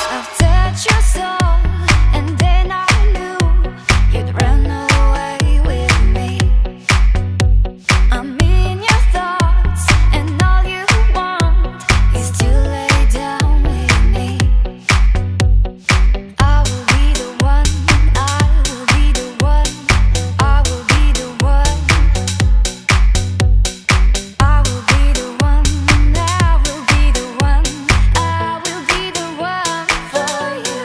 I've touched your soul, and then I knew you'd run away with me. I'm in your thoughts, and all you want is to lay down with me. I will be the one, I will be the one, I will be the one. I will be the one, I will be the one, I will be the one for you.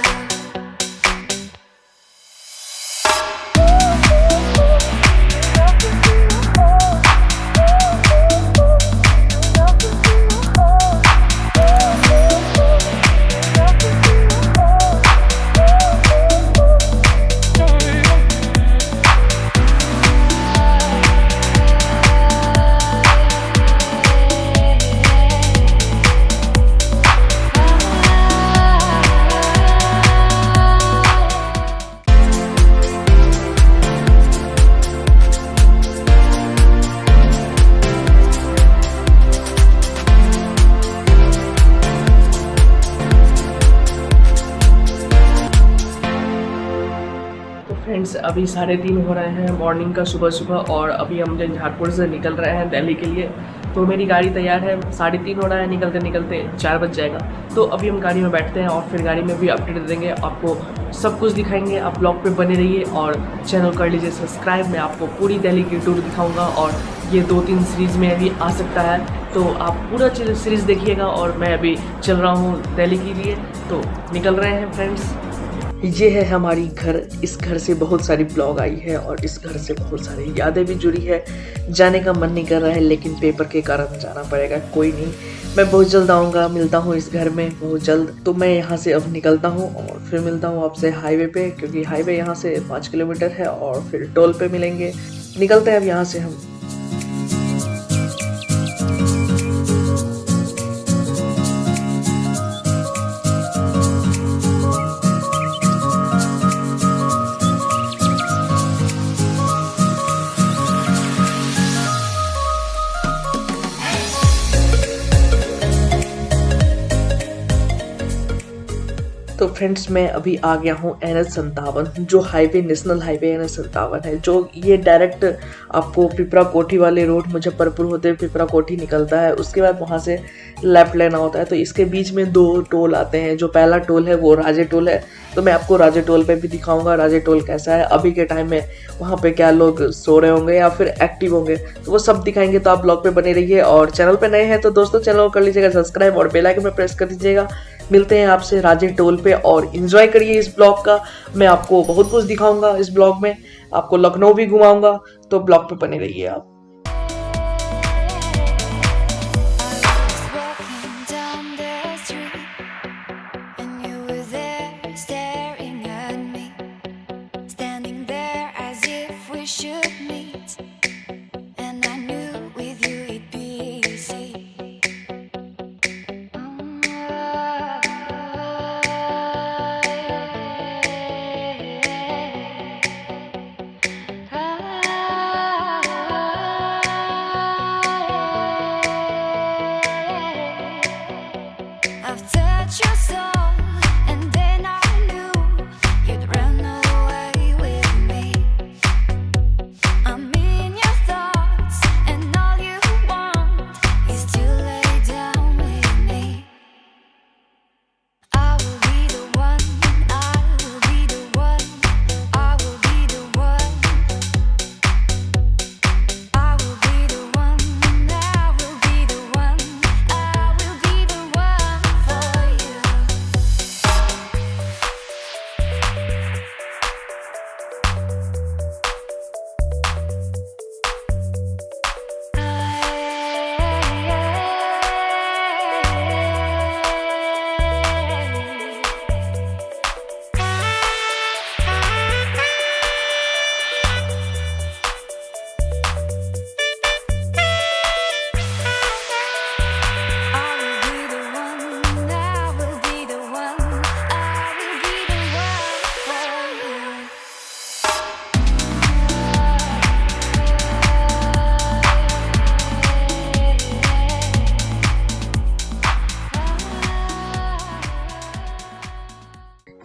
तो friends अभी 3:30 हो रहे हैं morning का, सुबह सुबह, और अभी हम झंझारपुर से निकल रहे हैं दिल्ली के लिए। तो मेरी गाड़ी तैयार है, 3:30 हो रहा है, निकलते निकलते 4 बज जाएगा। तो अभी हम गाड़ी में बैठते हैं और फिर गाड़ी में भी अपडेट देंगे, आपको सब कुछ दिखाएंगे। आप ब्लॉग पे बने रहिए और चैनल कर लीजिए सब्सक्राइब। मैं आपको पूरी दिल्ली की टूर दिखाऊँगा और ये 2-3 सीरीज़ में अभी आ सकता है, तो आप पूरा सीरीज़ देखिएगा। और मैं अभी चल रहा हूँ दिल्ली के लिए, तो निकल रहे हैं फ्रेंड्स। ये है हमारी घर। इस घर से बहुत सारी ब्लॉग आई है और इस घर से बहुत सारी यादें भी जुड़ी है। जाने का मन नहीं कर रहा है, लेकिन पेपर के कारण जाना पड़ेगा। कोई नहीं, मैं बहुत जल्द आऊँगा, मिलता हूँ इस घर में बहुत जल्द। तो मैं यहाँ से अब निकलता हूँ और फिर मिलता हूँ आपसे हाईवे पे, क्योंकि हाईवे यहाँ से 5 किलोमीटर है और फिर टोल पे मिलेंगे। निकलते हैं अब यहाँ से हम। तो फ्रेंड्स मैं अभी आ गया हूँ NH57, जो हाईवे नेशनल हाईवे NH57 है, जो ये डायरेक्ट आपको पिपरा कोठी वाले रोड मुजफ्फरपुर होते हुए पिपरा कोठी निकलता है। उसके बाद वहाँ से लेफ्ट लेना होता है। तो इसके बीच में 2 टोल आते हैं। जो पहला टोल है वो राजे टोल है, तो मैं आपको राजे टोल पे भी दिखाऊंगा राजे टोल कैसा है अभी के टाइम में, वहाँ पे क्या लोग सो रहे होंगे या फिर एक्टिव होंगे, तो वो सब दिखाएंगे। तो आप ब्लॉग पे बने रहिए और चैनल पे नए हैं तो दोस्तों चैनल को कर लीजिएगा सब्सक्राइब और बेल आइकन पे प्रेस कर दीजिएगा। मिलते हैं आपसे राजे टोल पे और एंजॉय करिए इस ब्लॉग का। मैं आपको बहुत कुछ दिखाऊंगा इस ब्लॉग में, आपको लखनऊ भी घुमाऊंगा, तो ब्लॉग पे बने रहिए आप।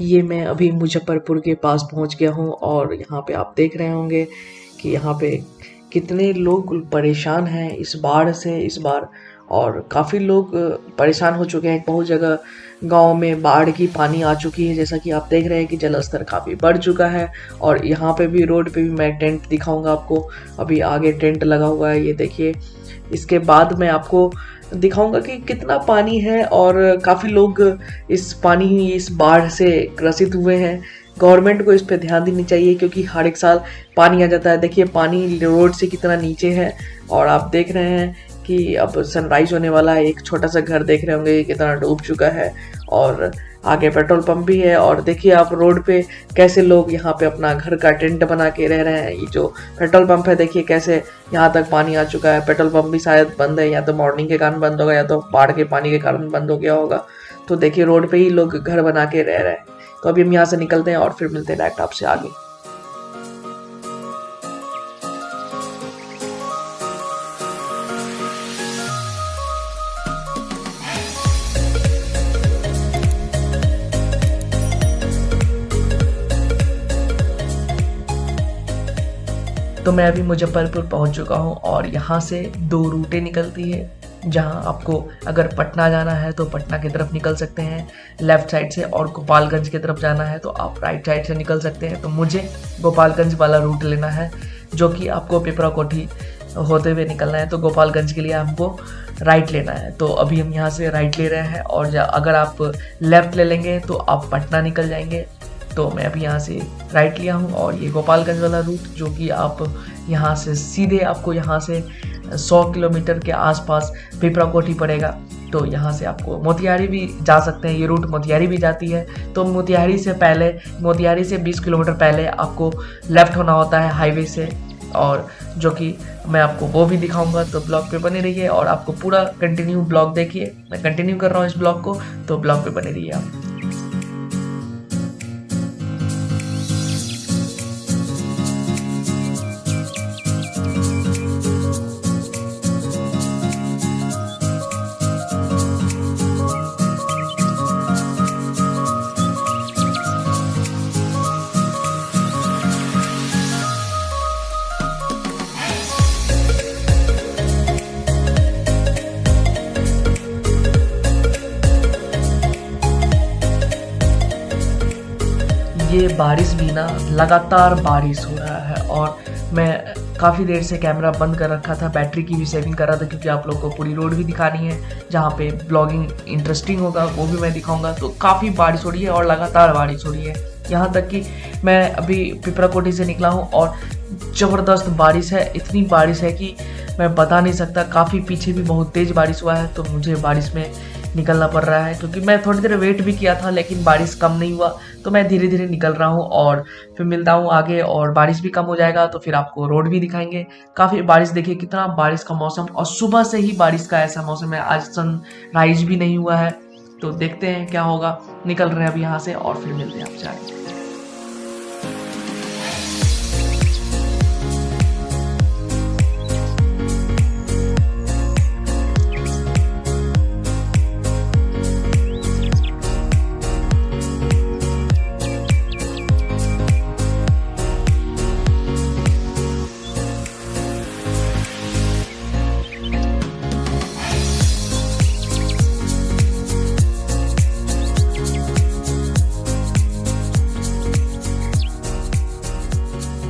ये मैं अभी मुजफ्फरपुर के पास पहुंच गया हूं और यहाँ पे आप देख रहे होंगे कि यहाँ पे कितने लोग परेशान हैं इस बाढ़ से इस बार। और काफ़ी लोग परेशान हो चुके हैं। बहुत जगह गांव में बाढ़ की पानी आ चुकी है, जैसा कि आप देख रहे हैं कि जल स्तर काफ़ी बढ़ चुका है। और यहाँ पे भी रोड पे भी मैं टेंट दिखाऊंगा आपको। अभी आगे टेंट लगा हुआ है, ये देखिए। इसके बाद मैं आपको दिखाऊंगा कि कितना पानी है और काफ़ी लोग इस बाढ़ से ग्रसित हुए हैं। गवर्नमेंट को इस पे ध्यान देनी चाहिए क्योंकि हर एक साल पानी आ जाता है। देखिए पानी रोड से कितना नीचे है और आप देख रहे हैं कि अब सनराइज होने वाला है। एक छोटा सा घर देख रहे होंगे कितना डूब चुका है और आगे पेट्रोल पंप भी है। और देखिए आप रोड पे कैसे लोग यहाँ पे अपना घर का टेंट बना के रह रहे हैं। ये जो पेट्रोल पंप है देखिए कैसे यहाँ तक पानी आ चुका है। पेट्रोल पंप भी शायद बंद है, या तो मॉर्निंग के कारण बंद होगा या तो बाढ़ के पानी के कारण बंद हो गया होगा। तो देखिए रोड पे ही लोग घर बना के रह रहे हैं। तो अभी हम यहाँ से निकलते हैं और फिर मिलते हैं डायरेक्ट आपसे आगे। तो मैं अभी मुजफ्फरपुर पहुंच चुका हूं और यहाँ से 2 रूटें निकलती है। जहां आपको अगर पटना जाना है तो पटना की तरफ निकल सकते हैं लेफ़्ट साइड से, और गोपालगंज की तरफ जाना है तो आप राइट साइड से निकल सकते हैं। तो मुझे गोपालगंज वाला रूट लेना है, जो कि आपको पिपराकोठी होते हुए निकलना है। तो गोपालगंज के लिए हमको राइट लेना है। तो अभी हम यहाँ से राइट ले रहे हैं और अगर आप लेफ़्ट ले लेंगे तो आप पटना निकल जाएंगे। तो मैं अभी यहाँ से राइट लिया हूँ और ये गोपालगंज वाला रूट, जो कि आप यहाँ से सीधे आपको यहाँ से 100 किलोमीटर के आसपास पिपराकोठी पड़ेगा। तो यहाँ से आपको मोतिहारी भी जा सकते हैं, ये रूट मोतिहारी भी जाती है। तो मोतिहारी से 20 किलोमीटर पहले आपको लेफ़्ट होना होता है हाईवे से, और जो कि मैं आपको वो भी दिखाऊंगा। तो ब्लॉग पे बने रहिए और आपको पूरा कंटिन्यू ब्लॉग देखिए। मैं कंटिन्यू कर रहा हूँ इस ब्लॉग को, तो ब्लॉग पे बने रहिए आप। ये बारिश भी ना, लगातार बारिश हो रहा है और मैं काफ़ी देर से कैमरा बंद कर रखा था, बैटरी की भी सेविंग कर रहा था क्योंकि आप लोग को पूरी रोड भी दिखानी है। जहाँ पे ब्लॉगिंग इंटरेस्टिंग होगा वो भी मैं दिखाऊंगा। तो काफ़ी बारिश हो रही है और लगातार बारिश हो रही है, यहाँ तक कि मैं अभी पिपराकोठी से निकला हूँ और ज़बरदस्त बारिश है। इतनी बारिश है कि मैं बता नहीं सकता। काफ़ी पीछे भी बहुत तेज़ बारिश हुआ है, तो मुझे बारिश में निकलना पड़ रहा है क्योंकि मैं थोड़ी देर वेट भी किया था लेकिन बारिश कम नहीं हुआ। तो मैं धीरे धीरे निकल रहा हूँ और फिर मिलता हूँ आगे, और बारिश भी कम हो जाएगा तो फिर आपको रोड भी दिखाएंगे। काफ़ी बारिश, देखिए कितना बारिश का मौसम, और सुबह से ही बारिश का ऐसा मौसम है। आज सनराइज भी नहीं हुआ है, तो देखते हैं क्या होगा। निकल रहे हैं अभी यहाँ से और फिर मिलते हैं आपसे आगे।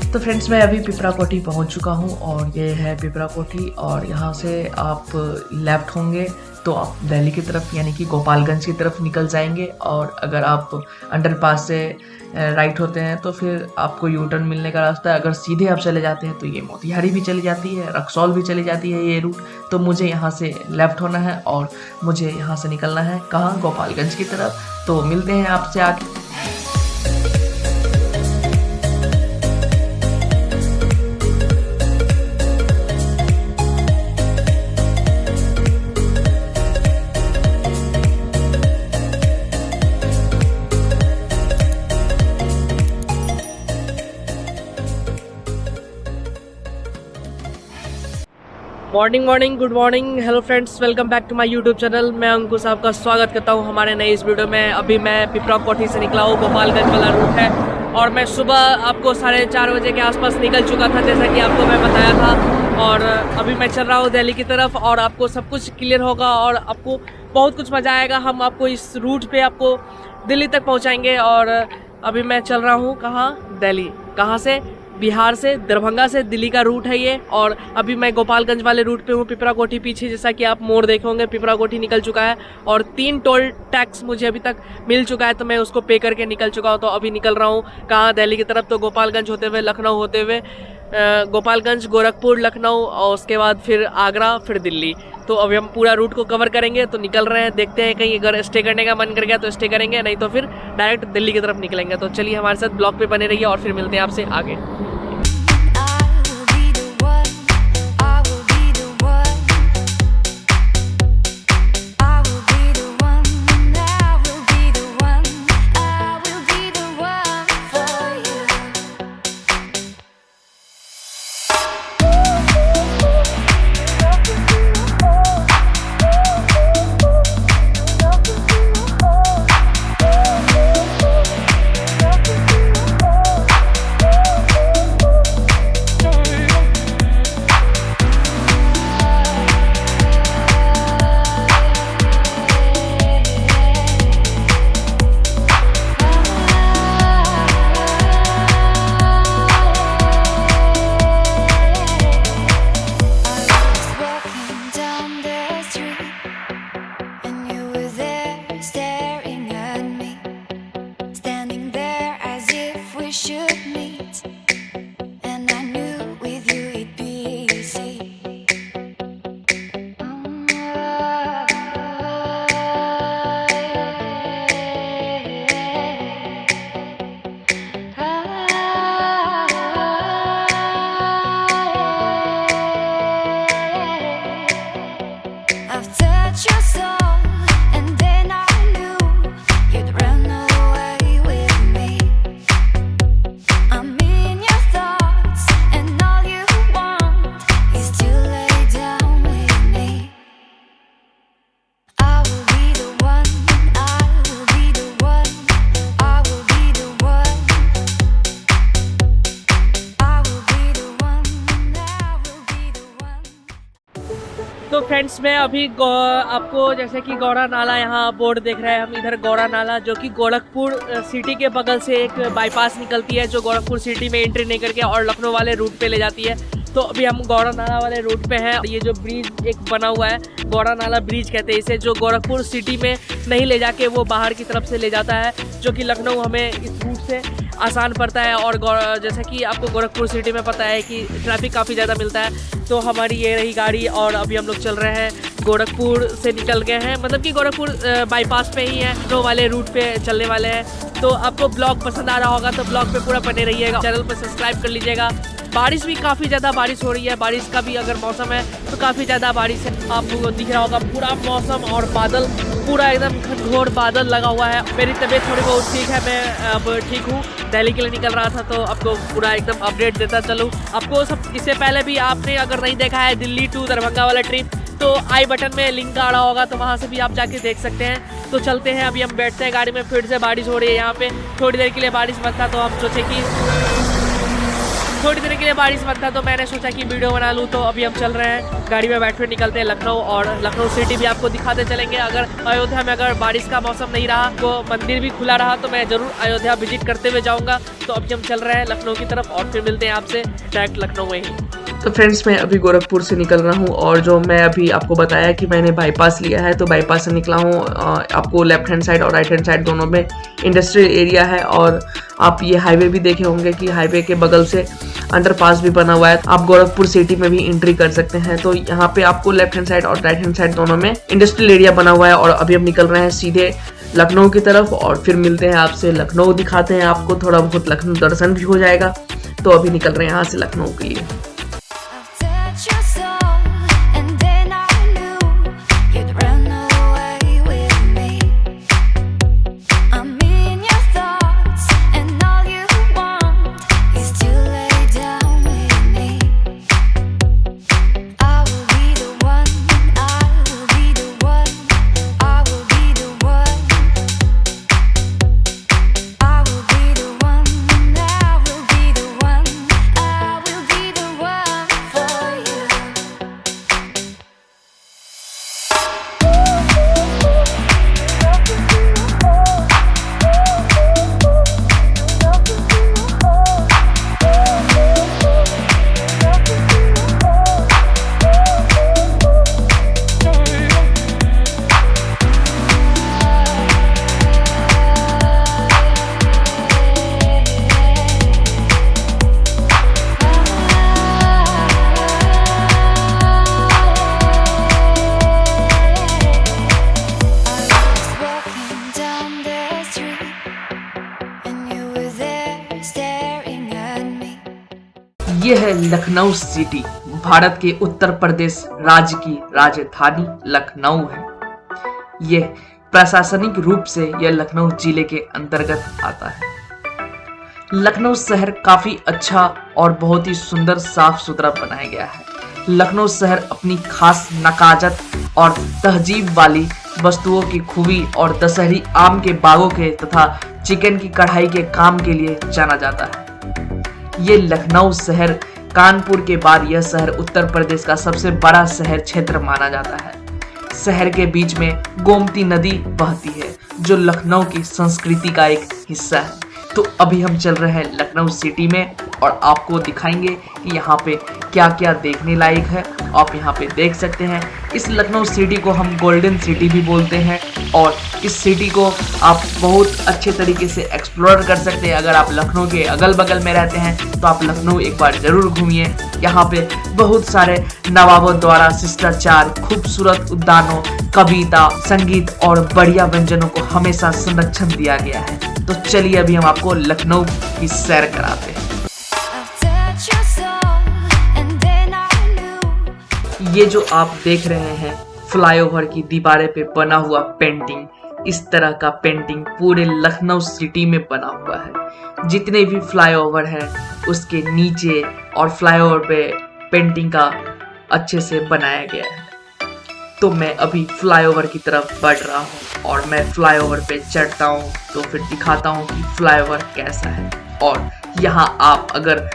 तो फ्रेंड्स मैं अभी पिपराकोठी पहुंच चुका हूं और ये है पिपराकोठी, और यहाँ से आप लेफ़्ट होंगे तो आप दिल्ली की तरफ यानी कि गोपालगंज की तरफ निकल जाएंगे। और अगर आप अंडरपास से राइट होते हैं तो फिर आपको यू टर्न मिलने का रास्ता है। अगर सीधे आप चले जाते हैं तो ये मोतिहारी भी चली जाती है, रक्सौल भी चली जाती है ये रूट। तो मुझे यहाँ से लेफ़्ट होना है और मुझे यहाँ से निकलना है कहाँ, गोपालगंज की तरफ। तो मिलते हैं आपसे आगे। Morning good morning hello friends, welcome back to my YouTube channel. मैं अंकुश आपका स्वागत करता हूं हमारे नए इस वीडियो में। अभी मैं पिपरा कोठी से निकला हूं, गोपालगंज वाला रूट है और मैं सुबह आपको 4:30 बजे के आसपास निकल चुका था, जैसा कि आपको मैं बताया था। और अभी मैं चल रहा हूं दिल्ली की तरफ और आपको सब कुछ क्लियर होगा और आपको बहुत कुछ मज़ा आएगा। हम आपको इस रूट पे आपको दिल्ली तक पहुँचाएँगे। और अभी मैं चल रहा हूँ कहाँ? दिल्ली। कहाँ से? बिहार से, दरभंगा से दिल्ली का रूट है ये। और अभी मैं गोपालगंज वाले रूट पे हूँ। पिपरा कोठी पीछे, जैसा कि आप मोड़ देखे होंगे, पिपरा कोठी निकल चुका है और 3 टोल टैक्स मुझे अभी तक मिल चुका है, तो मैं उसको पे करके निकल चुका हूँ। तो अभी निकल रहा हूँ कहाँ? दिल्ली की तरफ। तो गोपालगंज होते हुए, लखनऊ होते हुए, गोपालगंज, गोरखपुर, लखनऊ और उसके बाद फिर आगरा, फिर दिल्ली। तो अभी हम पूरा रूट को कवर करेंगे। तो निकल रहे हैं, देखते हैं कहीं अगर स्टे करने का मन कर गया तो स्टे करेंगे, नहीं तो फिर डायरेक्ट दिल्ली की तरफ निकलेंगे। तो चलिए हमारे साथ ब्लॉग पे बने रहिए और फिर मिलते हैं आपसे आगे। तो फ्रेंड्स, मैं अभी आपको जैसे कि गौड़ा नाला, यहाँ बोर्ड देख रहे हैं हम, इधर गौड़ा नाला जो कि गोरखपुर सिटी के बगल से एक बाईपास निकलती है जो गोरखपुर सिटी में एंट्री नहीं करके और लखनऊ वाले रूट पे ले जाती है। तो अभी हम गौड़ा नाला वाले रूट पे हैं। ये जो ब्रिज एक बना हुआ है, गौड़ा नाला ब्रिज कहते हैं इसे, जो गोरखपुर सिटी में नहीं ले जाके वो बाहर की तरफ से ले जाता है, जो कि लखनऊ हमें इस रूट से आसान पड़ता है। और जैसा कि आपको गोरखपुर सिटी में पता है कि ट्रैफिक काफ़ी ज़्यादा मिलता है। तो हमारी ये रही गाड़ी और अभी हम लोग चल रहे हैं, गोरखपुर से निकल गए हैं, मतलब कि गोरखपुर बाईपास पे ही है, लखनऊ वाले रूट पे चलने वाले हैं। तो आपको ब्लॉग पसंद आ रहा होगा तो ब्लॉग पे पूरा बने रहिएगा, चैनल पर सब्सक्राइब कर लीजिएगा। बारिश भी काफ़ी ज़्यादा बारिश हो रही है, बारिश का भी अगर मौसम है तो काफ़ी ज़्यादा बारिश है। आपको दिख रहा होगा पूरा मौसम और बादल, पूरा एकदम घनघोर बादल लगा हुआ है। मेरी तबीयत थोड़ी बहुत ठीक है, मैं अब ठीक हूँ। दिल्ली के लिए निकल रहा था तो आपको पूरा एकदम अपडेट देता चलूँ आपको सब। इससे पहले भी आपने अगर नहीं देखा है दिल्ली टू दरभंगा वाला ट्रिप, तो आई बटन में लिंक आ रहा होगा, तो वहाँ से भी आप जाके देख सकते हैं। तो चलते हैं, अभी हम बैठते हैं गाड़ी में। फिर से बारिश हो रही है यहाँ पे, थोड़ी देर के लिए बारिश मत था, तो हम सोचे कि थोड़ी देर के लिए बारिश मत था तो मैंने सोचा कि वीडियो बना लूँ। तो अभी हम चल रहे हैं, गाड़ी में बैठ कर निकलते हैं लखनऊ और लखनऊ सिटी भी आपको दिखाते चलेंगे। अगर अयोध्या में अगर बारिश का मौसम नहीं रहा, तो मंदिर भी खुला रहा, तो मैं ज़रूर अयोध्या विजिट करते हुए जाऊँगा। तो अभी हम चल रहे हैं लखनऊ की तरफ और फिर मिलते हैं आपसे डायरेक्ट लखनऊ में ही। तो फ्रेंड्स, मैं अभी गोरखपुर से निकल रहा हूँ और जो मैं अभी आपको बताया कि मैंने बाईपास लिया है, तो बाईपास से निकला हूँ। आपको लेफ्ट हैंड साइड और राइट हैंड साइड दोनों में इंडस्ट्रियल एरिया है और आप ये हाईवे भी देखे होंगे कि हाईवे के बगल से अंडरपास भी बना हुआ है। आप गोरखपुर सिटी में भी एंट्री कर सकते हैं। तो यहाँ पे आपको लेफ्ट हैंड साइड और राइट हैंड साइड दोनों में इंडस्ट्रियल एरिया बना हुआ है और अभी हम निकल रहे हैं सीधे लखनऊ की तरफ और फिर मिलते हैं आपसे। लखनऊ दिखाते हैं आपको, थोड़ा बहुत लखनऊ दर्शन भी हो जाएगा। तो अभी निकल रहे हैं यहाँ से लखनऊ के लिए। I will be ये है लखनऊ सिटी। भारत के उत्तर प्रदेश राज्य की राजधानी लखनऊ है। ये प्रशासनिक रूप से यह लखनऊ जिले के अंतर्गत आता है। लखनऊ शहर काफी अच्छा और बहुत ही सुंदर साफ सुथरा बनाया गया है। लखनऊ शहर अपनी खास नकाजत और तहजीब वाली वस्तुओं की खूबी और दशहरी आम के बागों के तथा चिकन की कढ़ाई के काम के लिए जाना जाता है। ये लखनऊ शहर कानपुर के बाद यह शहर उत्तर प्रदेश का सबसे बड़ा शहर क्षेत्र माना जाता है। शहर के बीच में गोमती नदी बहती है जो लखनऊ की संस्कृति का एक हिस्सा है। तो अभी हम चल रहे हैं लखनऊ सिटी में और आपको दिखाएंगे कि यहाँ पे क्या क्या देखने लायक है। आप यहाँ पे देख सकते हैं इस लखनऊ सिटी को हम गोल्डन सिटी भी बोलते हैं और इस सिटी को आप बहुत अच्छे तरीके से एक्सप्लोर कर सकते हैं। अगर आप लखनऊ के अगल बगल में रहते हैं तो आप लखनऊ एक बार जरूर घूमिए। यहाँ पे बहुत सारे नवाबों द्वारा शिष्टाचार, खूबसूरत उद्यानों, कविता, संगीत और बढ़िया व्यंजनों को हमेशा संरक्षण दिया गया है। तो चलिए अभी हम आपको लखनऊ की सैर कराते हैं। ये जो आप देख रहे हैं फ्लाईओवर की दीवारें पे बना हुआ पेंटिंग, इस तरह का पेंटिंग पूरे लखनऊ सिटी में बना हुआ है। जितने भी फ्लाईओवर हैं उसके नीचे और फ्लाईओवर पे पेंटिंग का अच्छे से बनाया गया है। तो मैं अभी फ्लाईओवर की तरफ बढ़ रहा हूँ और मैं फ्लाईओवर पे चढ़ता हूँ तो फिर दिखाता हूँ कि फ्लाईओवर कैसा है। और यहाँ आप अगर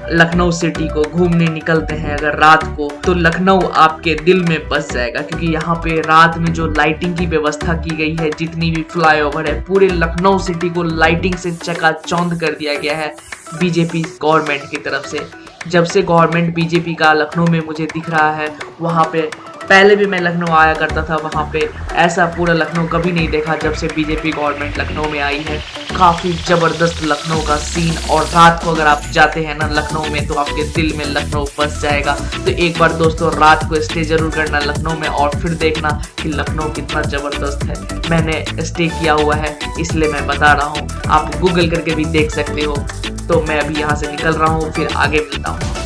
लखनऊ सिटी को घूमने निकलते हैं अगर रात को, तो लखनऊ आपके दिल में बस जाएगा, क्योंकि यहाँ पे रात में जो लाइटिंग की व्यवस्था की गई है, जितनी भी फ्लाईओवर है, पूरे लखनऊ सिटी को लाइटिंग से चकाचौंध कर दिया गया है बीजेपी गवर्नमेंट की तरफ से। जब से गवर्नमेंट बीजेपी का लखनऊ में मुझे दिख रहा है, वहाँ पे पहले भी मैं लखनऊ आया करता था, वहाँ पे ऐसा पूरा लखनऊ कभी नहीं देखा जब से बीजेपी गवर्नमेंट लखनऊ में आई है। काफ़ी ज़बरदस्त लखनऊ का सीन, और रात को अगर आप जाते हैं ना लखनऊ में तो आपके दिल में लखनऊ बस जाएगा। तो एक बार दोस्तों रात को स्टे जरूर करना लखनऊ में और फिर देखना कि लखनऊ कितना ज़बरदस्त है। मैंने स्टे किया हुआ है इसलिए मैं बता रहा हूँ, आप गूगल करके भी देख सकते हो। तो मैं अभी यहाँ से निकल रहा हूँ, फिर आगे मिलता हूँ।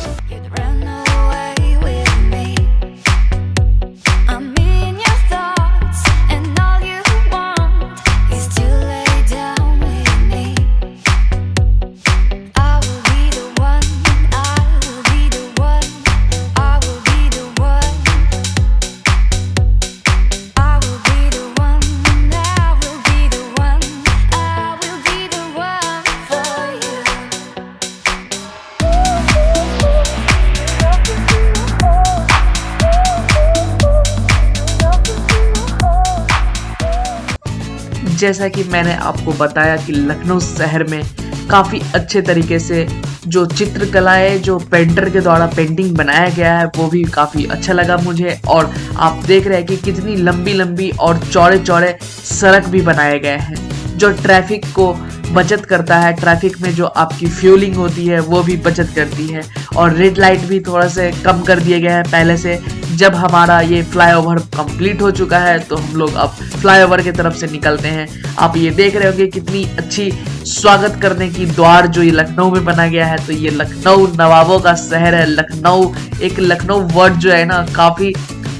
जैसा कि मैंने आपको बताया कि लखनऊ शहर में काफ़ी अच्छे तरीके से जो चित्रकलाएं जो पेंटर के द्वारा पेंटिंग बनाया गया है वो भी काफ़ी अच्छा लगा मुझे। और आप देख रहे हैं कि कितनी लंबी लंबी और चौड़े चौड़े सड़क भी बनाए गए हैं जो ट्रैफिक को बचत करता है। ट्रैफिक में जो आपकी फ्यूलिंग होती है वो भी बचत करती है। और रेड लाइट भी थोड़ा से कम कर दिया गया है पहले से। जब हमारा ये फ्लाईओवर कंप्लीट हो चुका है तो हम लोग अब फ्लाईओवर की तरफ से निकलते हैं। आप ये देख रहे होंगे कितनी अच्छी स्वागत करने की द्वार जो ये लखनऊ में बना गया है। तो ये लखनऊ नवाबों का शहर है। लखनऊ एक लखनऊ वर्ड जो है ना काफ़ी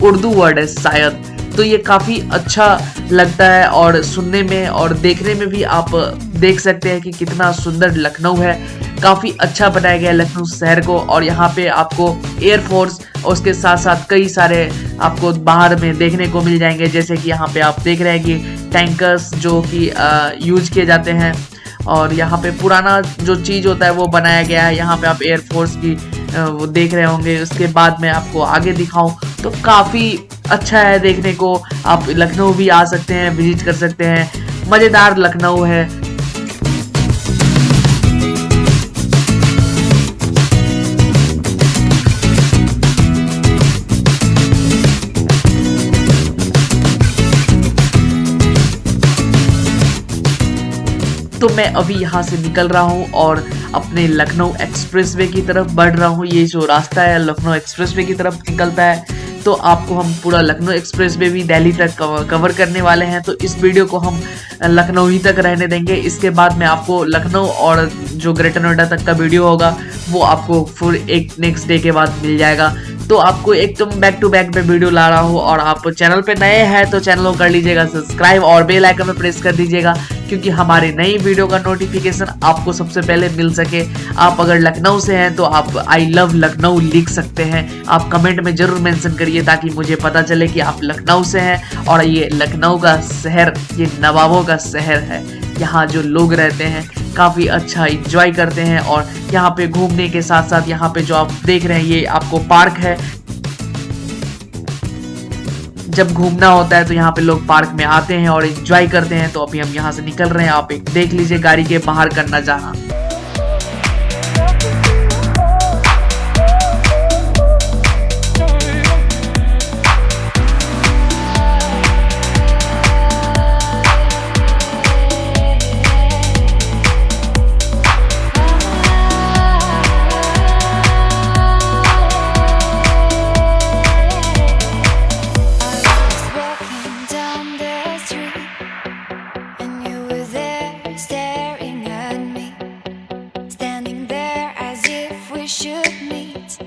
उर्दू वर्ड है शायद, तो ये काफ़ी अच्छा लगता है और सुनने में और देखने में भी आप देख सकते हैं कि कितना सुंदर लखनऊ है। काफ़ी अच्छा बनाया गया लखनऊ शहर को। और यहाँ पे आपको एयरफोर्स और उसके साथ साथ कई सारे आपको बाहर में देखने को मिल जाएंगे। जैसे कि यहाँ पे आप देख रहे हैं कि टैंकर्स जो कि यूज किए जाते हैं और यहाँ पे पुराना जो चीज़ होता है वो बनाया गया है। यहाँ पे आप एयरफोर्स की वो देख रहे होंगे। उसके बाद मैं आपको आगे दिखाऊं तो काफ़ी अच्छा है देखने को। आप लखनऊ भी आ सकते हैं, विजिट कर सकते हैं। मज़ेदार लखनऊ है। तो मैं अभी यहाँ से निकल रहा हूँ और अपने लखनऊ एक्सप्रेसवे की तरफ बढ़ रहा हूँ। ये जो रास्ता है लखनऊ एक्सप्रेसवे की तरफ निकलता है। तो आपको हम पूरा लखनऊ एक्सप्रेसवे भी दिल्ली तक कवर करने वाले हैं। तो इस वीडियो को हम लखनऊ ही तक रहने देंगे। इसके बाद मैं आपको लखनऊ और जो ग्रेटर नोएडा तक का वीडियो होगा वो आपको फिर एक नेक्स्ट डे के बाद मिल जाएगा। तो आपको एकदम बैक टू बैक पे वीडियो ला रहा हूँ, और आप चैनल पे नए हैं तो चैनल को कर लीजिएगा सब्सक्राइब और बेल आइकन पे प्रेस कर दीजिएगा, क्योंकि हमारी नई वीडियो का नोटिफिकेशन आपको सबसे पहले मिल सके। आप अगर लखनऊ से हैं तो आप आई लव लखनऊ लिख सकते हैं, आप कमेंट में जरूर मेंशन करिए ताकि मुझे पता चले कि आप लखनऊ से हैं। और ये लखनऊ का शहर ये नवाबों का शहर है, यहाँ जो लोग रहते हैं काफ़ी अच्छा इंजॉय करते हैं। और यहाँ पे घूमने के साथ साथ यहाँ पे जो आप देख रहे हैं ये आपको पार्क है। जब घूमना होता है तो यहाँ पे लोग पार्क में आते हैं और एंजॉय करते हैं। तो अभी हम यहाँ से निकल रहे हैं, आप एक देख लीजिए गाड़ी के बाहर का नजारा। Walking down the street and you were there staring at me, standing there as if we should meet,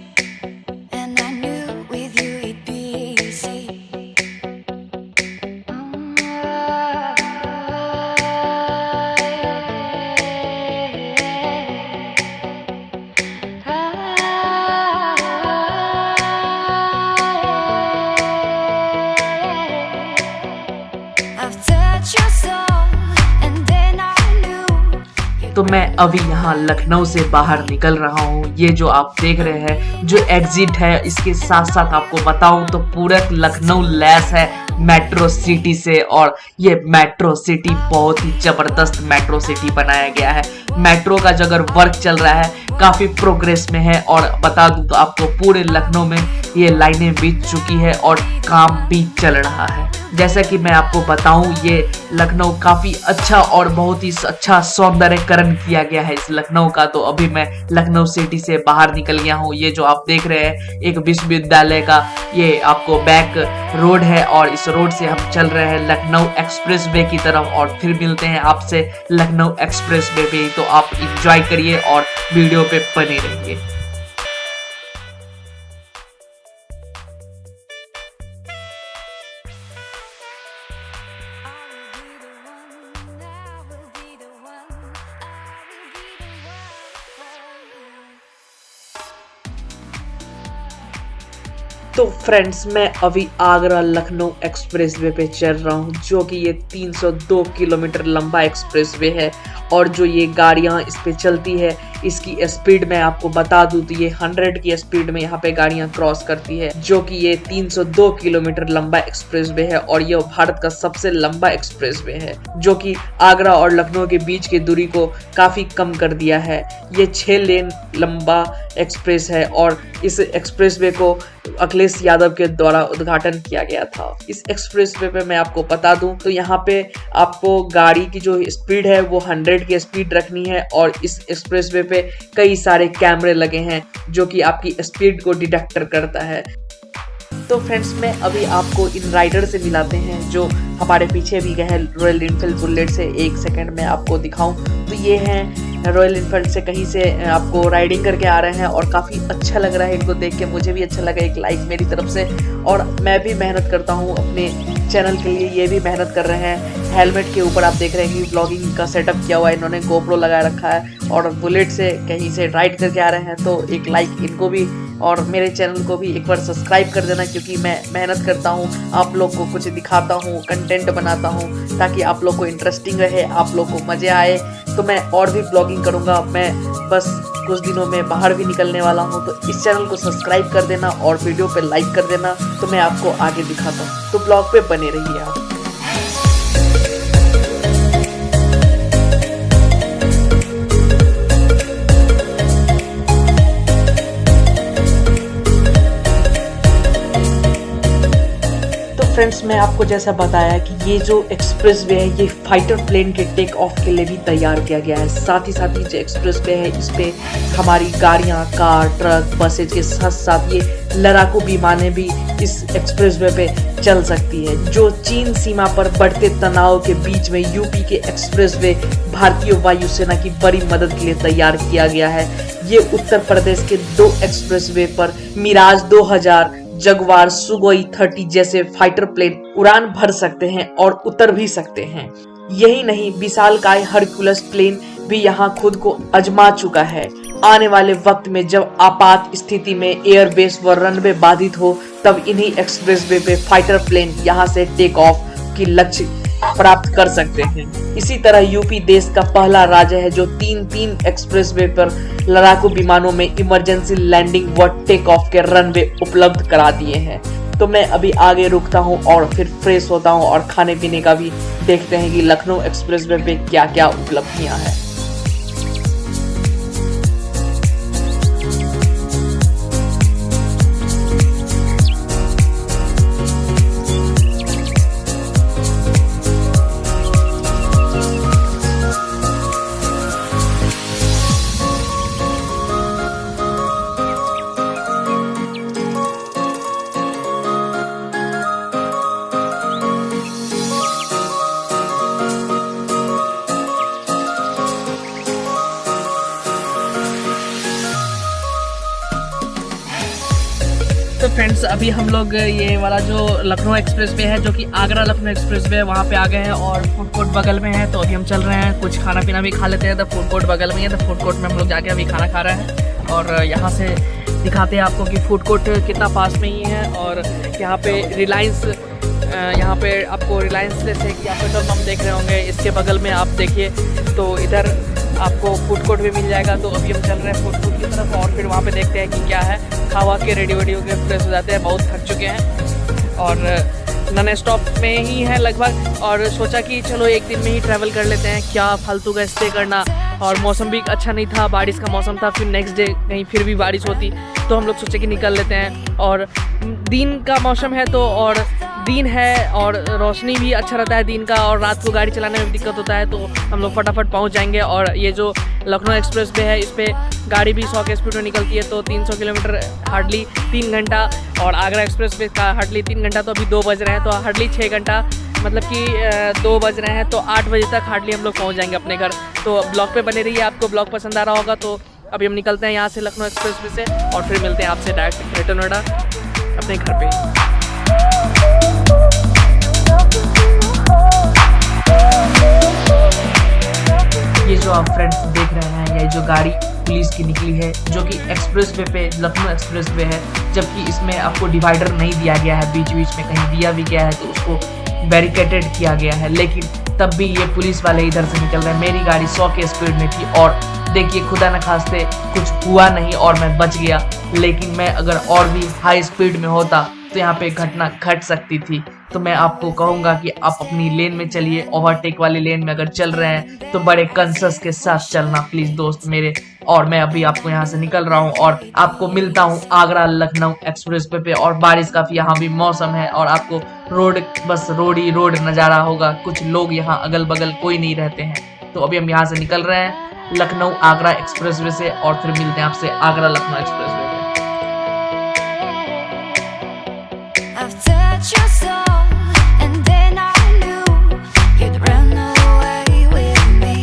and I knew with you it'd be easy. I've touched your soul and then I knew. तो मैं अभी यहाँ लखनऊ से बाहर निकल रहा हूँ। ये जो आप देख रहे हैं जो एग्जिट है, इसके साथ साथ आपको बताऊं तो पूरा लखनऊ लैस है मेट्रो सिटी से। और ये मेट्रो सिटी बहुत ही जबरदस्त मेट्रो सिटी बनाया गया है। मेट्रो का जो अगर वर्क चल रहा है काफी प्रोग्रेस में है। और बता दूं तो आपको पूरे लखनऊ में ये लाइनें बीत चुकी है और काम भी चल रहा है। जैसा कि मैं आपको बताऊं ये लखनऊ काफी अच्छा और बहुत ही अच्छा सौंदर्यकरण किया गया है इस लखनऊ का। तो अभी मैं लखनऊ सिटी से बाहर निकल गया हूं। ये जो आप देख रहे हैं एक विश्वविद्यालय का ये आपको बैक रोड है, और इस रोड से हम चल रहे हैं लखनऊ एक्सप्रेस वे की तरफ। और फिर मिलते हैं आपसे लखनऊ एक्सप्रेस वे पे। तो आप इंजॉय करिए और वीडियो पे बने रहिए। तो फ्रेंड्स मैं अभी आगरा लखनऊ एक्सप्रेसवे पे चल रहा हूँ, जो कि ये 302 किलोमीटर लंबा एक्सप्रेसवे है। और जो ये गाड़ियाँ इस पे चलती है इसकी स्पीड मैं आपको बता दूं तो ये 100 की स्पीड में यहाँ पे गाड़ियाँ क्रॉस करती है, जो कि ये 302 किलोमीटर लंबा एक्सप्रेसवे है। और ये भारत का सबसे लंबा एक्सप्रेसवे है, जो कि आगरा और लखनऊ के बीच की दूरी को काफी कम कर दिया है। ये 6 लेन लंबा एक्सप्रेस है और इस एक्सप्रेसवे को अखिलेश यादव के द्वारा उद्घाटन किया गया था। इस एक्सप्रेसवे पे मैं आपको बता दूं तो यहाँ पे आपको गाड़ी की जो स्पीड है वो 100 की स्पीड रखनी है। और इस एक्सप्रेसवे पे कई सारे कैमरे लगे हैं जो कि आपकी स्पीड को डिटेक्ट करता है। तो फ्रेंड्स मैं अभी आपको इन राइडर से मिलाते हैं जो हमारे पीछे भी गए हैं रॉयल इनफील्ड बुलेट से। एक सेकंड में आपको दिखाऊं तो ये हैं रॉयल इनफील्ड से कहीं से आपको राइडिंग करके आ रहे हैं और काफ़ी अच्छा लग रहा है इनको देख के। मुझे भी अच्छा लगा, एक लाइक मेरी तरफ से। और मैं भी मेहनत करता हूँ अपने चैनल के लिए, ये भी मेहनत कर रहे हैं। हेलमेट के ऊपर आप देख रहे हैं कि ब्लॉगिंग का सेटअप किया हुआ है इन्होंने, गोप्रो लगा रखा है और बुलेट से कहीं से राइड करके आ रहे हैं। तो एक लाइक इनको भी और मेरे चैनल को भी एक बार सब्सक्राइब कर देना, क्योंकि मैं मेहनत करता हूँ, आप लोग को कुछ दिखाता हूँ, कंटेंट बनाता हूँ ताकि आप लोग को इंटरेस्टिंग रहे, आप लोग को मज़े आए। तो मैं और भी ब्लॉगिंग करूँगा। मैं बस कुछ दिनों में बाहर भी निकलने वाला हूँ, तो इस चैनल को सब्सक्राइब कर देना और वीडियो पे लाइक कर देना, तो मैं आपको आगे दिखाता हूँ। तो ब्लॉग पे बने रहिए आप। फ्रेंड्स, मैं आपको जैसा बताया कि ये जो एक्सप्रेसवे है ये फाइटर प्लेन के टेक ऑफ के लिए भी तैयार किया गया है। साथ ही जो एक्सप्रेसवे है इस पे हमारी गाड़ियां, कार, ट्रक, बसेज के साथ साथ ये लड़ाकू विमानें भी इस एक्सप्रेसवे पे चल सकती है। जो चीन सीमा पर बढ़ते तनाव के बीच में यूपी के एक्सप्रेसवे भारतीय वायुसेना की बड़ी मदद के लिए तैयार किया गया है। ये उत्तर प्रदेश के 2 एक्सप्रेसवे पर मिराज 2000, जगुआर, सुगोई 30 जैसे फाइटर प्लेन उड़ान भर सकते हैं और उतर भी सकते हैं। यही नहीं, विशालकाय हरक्यूलस प्लेन भी यहाँ खुद को आजमा चुका है। आने वाले वक्त में जब आपात स्थिति में एयरबेस व रनवे बाधित हो तब इन्हीं एक्सप्रेसवे पे फाइटर प्लेन यहाँ से टेक ऑफ की लक्ष्य प्राप्त कर सकते हैं। इसी तरह यूपी देश का पहला राज्य है जो 3 एक्सप्रेसवे पर लड़ाकू विमानों में इमरजेंसी लैंडिंग व टेक ऑफ के रनवे उपलब्ध करा दिए हैं। तो मैं अभी आगे रुकता हूँ और फिर फ्रेश होता हूँ और खाने पीने का भी देखते हैं कि लखनऊ एक्सप्रेसवे पे क्या क्या उपलब्धियां हैं। तो फ्रेंड्स, अभी हम लोग ये वाला जो लखनऊ एक्सप्रेसवे है, जो कि आगरा लखनऊ एक्सप्रेसवे है, वहाँ पे आ गए हैं और फूड कोर्ट बगल में है। तो अभी हम चल रहे हैं, कुछ खाना पीना भी खा लेते हैं। तो फूड कोर्ट बगल में है, तो फूड कोर्ट में हम लोग जाके अभी खाना खा रहे हैं और यहाँ से दिखाते हैं आपको कि फूड कोर्ट कितना पास में ही है। और यहाँ पे रिलायंस, यहाँ पे आपको रिलायंस जैसे कि आप पेट्रोल पंप देख रहे होंगे, इसके बगल में आप देखिए तो इधर आपको फूड कोर्ट भी मिल जाएगा। तो अभी हम चल रहे हैं फूड कोर्ट की तरफ और फिर वहाँ पे देखते हैं कि क्या है। खावा के रेडी वेडी होकर फ्रेश हो जाते हैं, बहुत थक चुके हैं और नॉन स्टॉप में ही है लगभग। और सोचा कि चलो एक दिन में ही ट्रैवल कर लेते हैं, क्या फालतू का स्टे करना। और मौसम भी अच्छा नहीं था, बारिश का मौसम था। फिर नेक्स्ट डे कहीं फिर भी बारिश होती, तो हम लोग सोचे कि निकल लेते हैं। और दिन का मौसम है तो, और दिन है और रोशनी भी अच्छा रहता है दिन का, और रात को गाड़ी चलाने में दिक्कत होता है। तो हम लोग फटाफट पहुंच जाएंगे। और ये जो लखनऊ एक्सप्रेसवे है इस पर गाड़ी भी 100 के स्पीड में निकलती है, तो 300 किलोमीटर हार्डली 3 घंटा, और आगरा एक्सप्रेसवे का हार्डली 3 घंटा। तो अभी 2 बज रहे हैं, तो हार्डली 6 घंटा, मतलब कि 2 बज रहे हैं, तो 8 बजे तक हार्डली हम लोग पहुँच जाएंगे अपने घर। तो ब्लॉग पे बने रहिए, आपको ब्लॉग पसंद आ रहा होगा। तो अभी हम निकलते हैं यहाँ से लखनऊ एक्सप्रेसवे से और फिर मिलते हैं आपसे डायरेक्ट ग्रेटर नोएडा अपने घर पे। ये जो आप फ्रेंड्स देख रहे हैं, ये जो गाड़ी पुलिस की निकली है, जो कि एक्सप्रेसवे पे लखनऊ एक्सप्रेसवे है, जबकि इसमें आपको डिवाइडर नहीं दिया गया है, बीच बीच में कहीं दिया भी गया है तो उसको बैरिकेटेड किया गया है। लेकिन तब भी ये पुलिस वाले इधर से निकल रहे हैं। मेरी गाड़ी 100 के स्पीड में थी और देखिए खुदा न खास्ते कुछ हुआ नहीं और मैं बच गया। लेकिन मैं अगर और भी हाई स्पीड में होता तो यहाँ पे घटना घट सकती थी। तो मैं आपको कहूँगा कि आप अपनी लेन में चलिए, ओवरटेक वाली लेन में अगर चल रहे हैं तो बड़े कंसस के साथ चलना प्लीज दोस्त मेरे। और मैं अभी आपको यहाँ से निकल रहा हूँ और आपको मिलता हूँ आगरा लखनऊ एक्सप्रेसवे पे। और बारिश का यहाँ भी मौसम है और आपको रोड, बस रोड ही रोड नज़ारा होगा। कुछ लोग यहाँ अगल बगल कोई नहीं रहते हैं। तो अभी हम यहाँ से निकल रहे हैं लखनऊ आगरा एक्सप्रेसवे से और फिर मिलते हैं आपसे आगरा लखनऊ एक्सप्रेसवे पे। I've touched your soul, and then I knew you'd run away with me.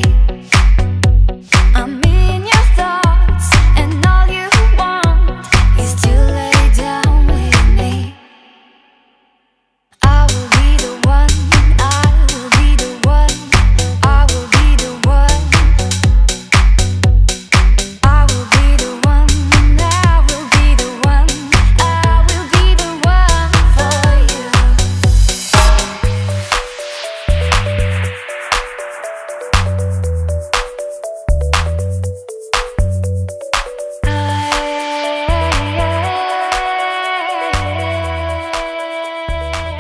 I'm in your thoughts, and all you want is to lay down with me. I will be the one, I will be the one, I will be the one, I will be the one that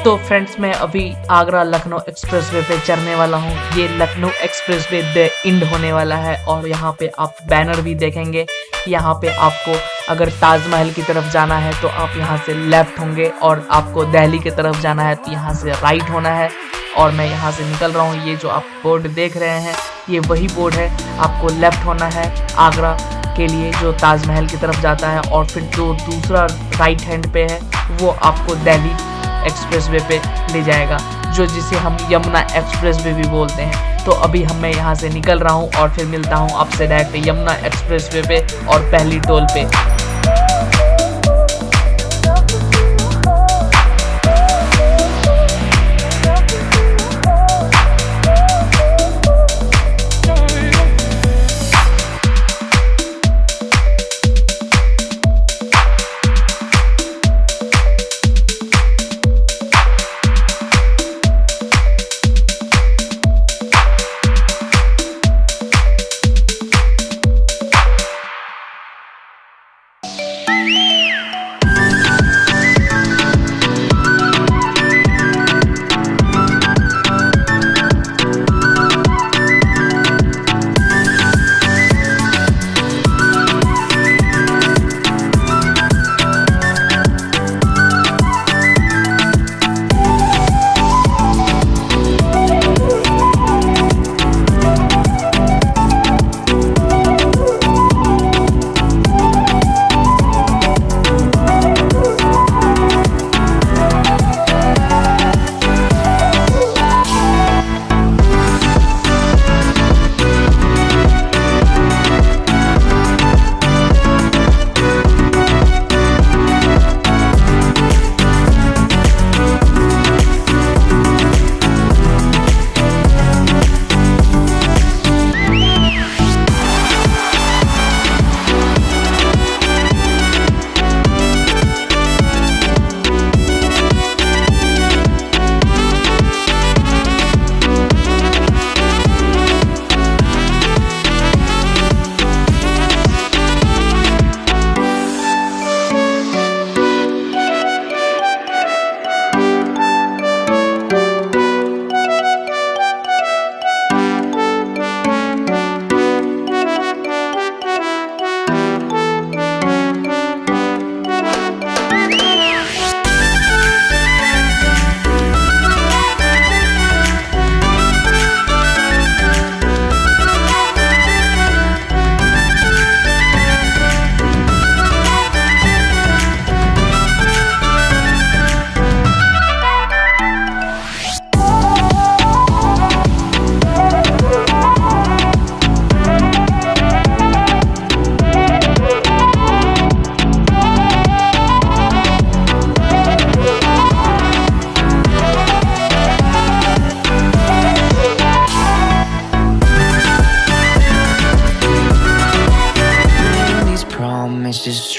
तो friends मैं अभी Agra Lucknow expressway पे चढ़ने वाला हूँ। ये Lucknow expressway the end होने वाला है और यहाँ पे आप बैनर भी देखेंगे। यहाँ पे आपको अगर ताजमहल की तरफ जाना है तो आप यहाँ से लेफ्ट होंगे और आपको दिल्ली की तरफ जाना है तो यहाँ से राइट होना है। और मैं यहाँ से निकल रहा हूँ। ये जो आप बोर्ड देख रहे हैं ये वही बोर्ड है। आपको लेफ्ट होना है आगरा के लिए जो ताजमहल की तरफ जाता है और फिर जो दूसरा राइट हैंड पे है वो आपको दिल्ली एक्सप्रेसवे पे ले जाएगा, जो जिसे हम यमुना एक्सप्रेसवे भी बोलते हैं। तो अभी मैं यहाँ से निकल रहा हूँ और फिर मिलता हूँ आपसे डायरेक्ट यमुना एक्सप्रेसवे पे और पहली टोल पे।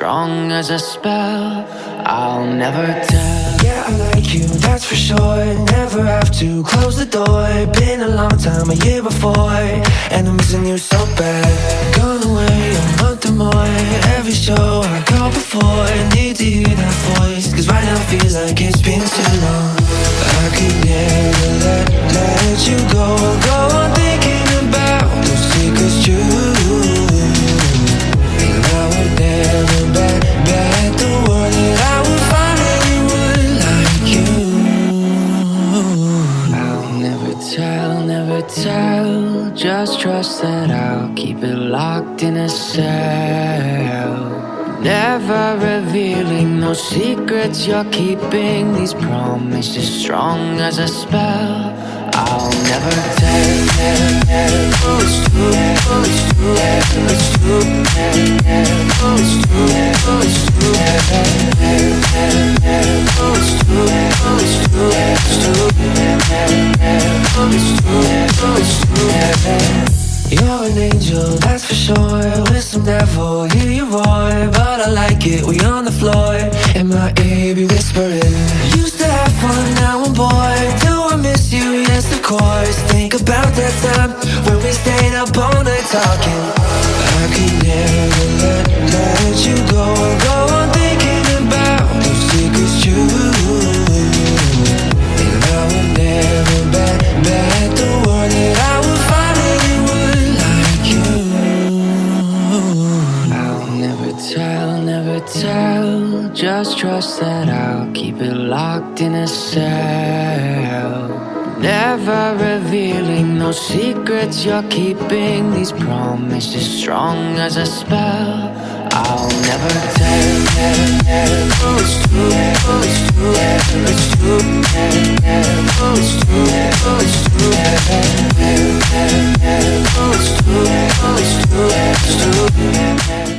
strong as a spell. I'll never tell. Yeah, I like you, that's for sure. Never have to close the door. Been a long time, a year before, and I'm missing you so bad. Gone away a month or more. Every show I go before, need to hear that voice, 'cause right now feels like it's been too long. I could never let you go. Go on thinking about those secrets true. And I would never bet the world that I would find anyone like you. I'll never tell. Just trust that I'll keep it locked in a cell. Never revealing no secrets you're keeping. These promises strong as a spell. I'll never tell. It's true. It's true. It's true. It's true. It's true. It's true. It's true. It's true. You're an angel, that's for sure. With some devil, hear you roar. But I like it, we on the floor. In my ear, be whispering. Used to have fun, now I'm bored. Do I miss you? Yes, of course. Think about that time when we stayed up all night talking. I could never let you go. Go on thinking about those secrets true. that I'll keep it locked in a cell. Never revealing no secrets you're keeping. These promises strong as a spell. I'll never tell. It's true, it's true, it's true, it's true, it's true, it's true, it's true, it's true.